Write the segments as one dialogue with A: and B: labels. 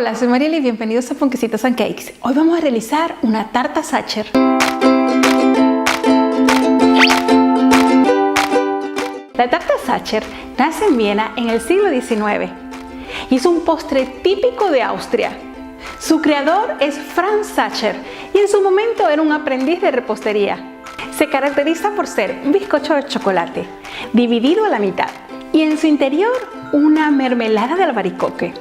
A: Hola, soy Mariela y bienvenidos a Ponquecitos and Cakes. Hoy vamos a realizar una tarta Sacher. La tarta Sacher nace en Viena en el siglo XIX y es un postre típico de Austria. Su creador es Franz Sacher y en su momento era un aprendiz de repostería. Se caracteriza por ser un bizcocho de chocolate dividido a la mitad y en su interior una mermelada de albaricoque,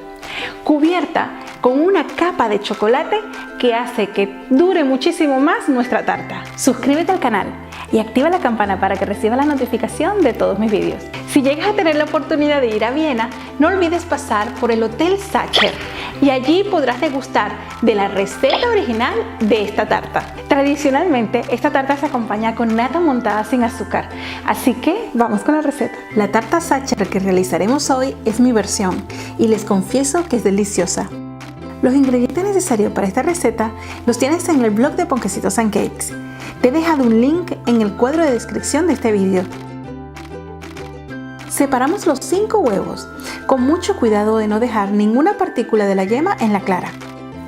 A: cubierta con una capa de chocolate que hace que dure muchísimo más nuestra tarta. Suscríbete al canal y activa la campana para que recibas la notificación de todos mis vídeos. Si llegas a tener la oportunidad de ir a Viena, no olvides pasar por el Hotel Sacher y allí podrás degustar de la receta original de esta tarta. Tradicionalmente, esta tarta se acompaña con nata montada sin azúcar, así que vamos con la receta. La tarta Sacher que realizaremos hoy es mi versión y les confieso que es deliciosa. Los ingredientes necesarios para esta receta los tienes en el blog de Ponquecitos and Cakes. Te he dejado un link en el cuadro de descripción de este vídeo. Separamos los 5 huevos, con mucho cuidado de no dejar ninguna partícula de la yema en la clara.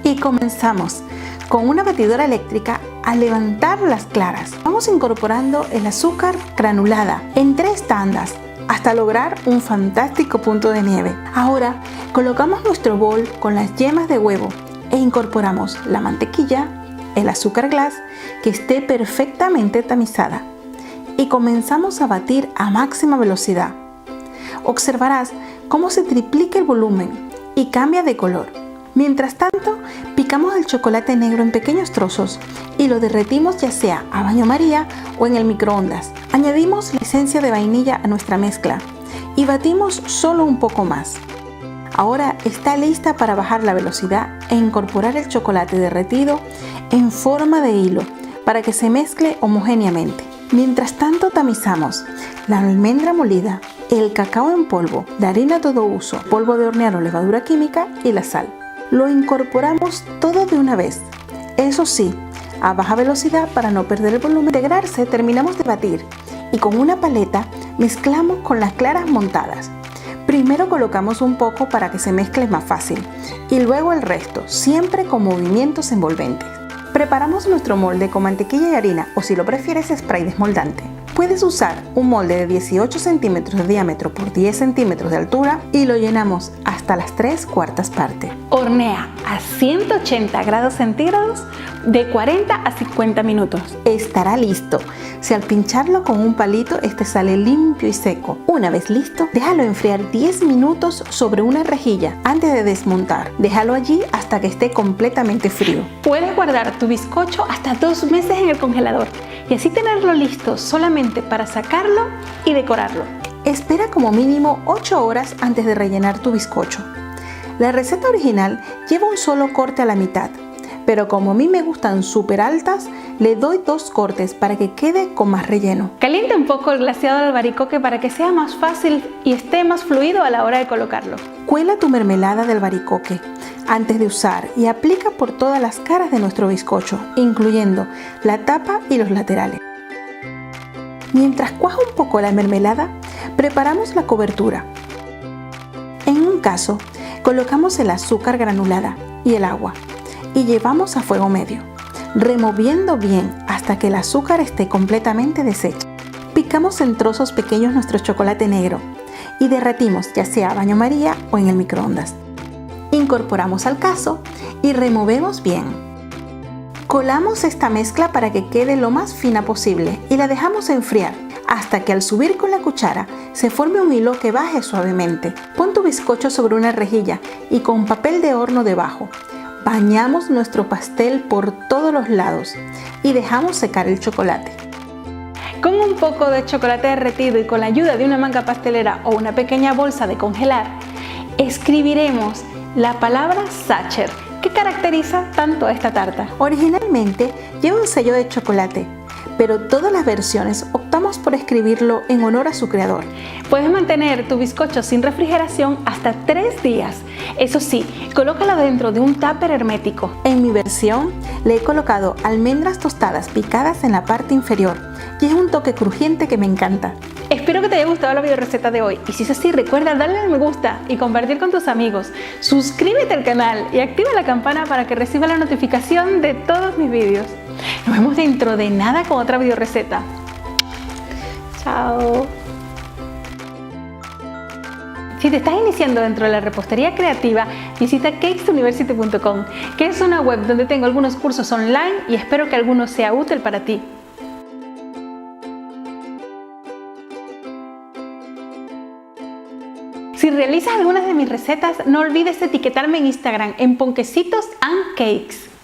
A: Y comenzamos con una batidora eléctrica a levantar las claras. Vamos incorporando el azúcar granulada en 3 tandas hasta lograr un fantástico punto de nieve. Ahora colocamos nuestro bol con las yemas de huevo e incorporamos la mantequilla, el azúcar glass que esté perfectamente tamizada y comenzamos a batir a máxima velocidad. Observarás cómo se triplica el volumen y cambia de color. Mientras tanto, picamos el chocolate negro en pequeños trozos y lo derretimos ya sea a baño María o en el microondas. Añadimos la esencia de vainilla a nuestra mezcla y batimos solo un poco más. Ahora está lista para bajar la velocidad e incorporar el chocolate derretido en forma de hilo para que se mezcle homogéneamente. Mientras tanto tamizamos la almendra molida, el cacao en polvo, la harina todo uso, polvo de hornear o levadura química y la sal. Lo incorporamos todo de una vez, eso sí, a baja velocidad para no perder el volumen. Al integrarse terminamos de batir y con una paleta mezclamos con las claras montadas. Primero colocamos un poco para que se mezcle más fácil y luego el resto, siempre con movimientos envolventes. Preparamos nuestro molde con mantequilla y harina o si lo prefieres spray desmoldante. Puedes usar un molde de 18 centímetros de diámetro por 10 centímetros de altura y lo llenamos hasta las 3/4 partes. Hornea a 180 grados centígrados de 40 a 50 minutos. Estará listo. Si al pincharlo con un palito este sale limpio y seco. Una vez listo, déjalo enfriar 10 minutos sobre una rejilla antes de desmontar. Déjalo allí hasta que esté completamente frío. Puedes guardar tu bizcocho hasta 2 meses en el congelador y así tenerlo listo solamente para sacarlo y decorarlo. Espera como mínimo 8 horas antes de rellenar tu bizcocho. La receta original lleva un solo corte a la mitad, pero como a mí me gustan súper altas, le doy 2 cortes para que quede con más relleno. Calienta un poco el glaseado de albaricoque para que sea más fácil y esté más fluido a la hora de colocarlo. Cuela tu mermelada de albaricoque antes de usar y aplica por todas las caras de nuestro bizcocho, incluyendo la tapa y los laterales. Mientras cuaja un poco la mermelada, preparamos la cobertura. En un caso, colocamos el azúcar granulada y el agua y llevamos a fuego medio, removiendo bien hasta que el azúcar esté completamente deshecho. Picamos en trozos pequeños nuestro chocolate negro y derretimos ya sea a baño María o en el microondas. Incorporamos al cazo y removemos bien. Colamos esta mezcla para que quede lo más fina posible y la dejamos enfriar hasta que al subir con la cuchara se forme un hilo que baje suavemente. Pon tu bizcocho sobre una rejilla y con papel de horno debajo. Bañamos nuestro pastel por todos los lados y dejamos secar el chocolate. Con un poco de chocolate derretido y con la ayuda de una manga pastelera o una pequeña bolsa de congelar, escribiremos la palabra Sacher que caracteriza tanto a esta tarta. Originalmente lleva un sello de chocolate, pero todas las versiones optamos por escribirlo en honor a su creador. Puedes mantener tu bizcocho sin refrigeración hasta 3 días. Eso sí, colócalo dentro de un tupper hermético. En mi versión le he colocado almendras tostadas picadas en la parte inferior y es un toque crujiente que me encanta. Espero que te haya gustado la videoreceta de hoy y si es así recuerda darle al me gusta y compartir con tus amigos. Suscríbete al canal y activa la campana para que reciba la notificación de todos mis vídeos. Nos vemos dentro de nada con otra videoreceta. Chao. Si te estás iniciando dentro de la repostería creativa, visita cakesuniversity.com, que es una web donde tengo algunos cursos online y espero que alguno sea útil para ti. Si realizas algunas de mis recetas, no olvides etiquetarme en Instagram en Ponquecitos and Cakes.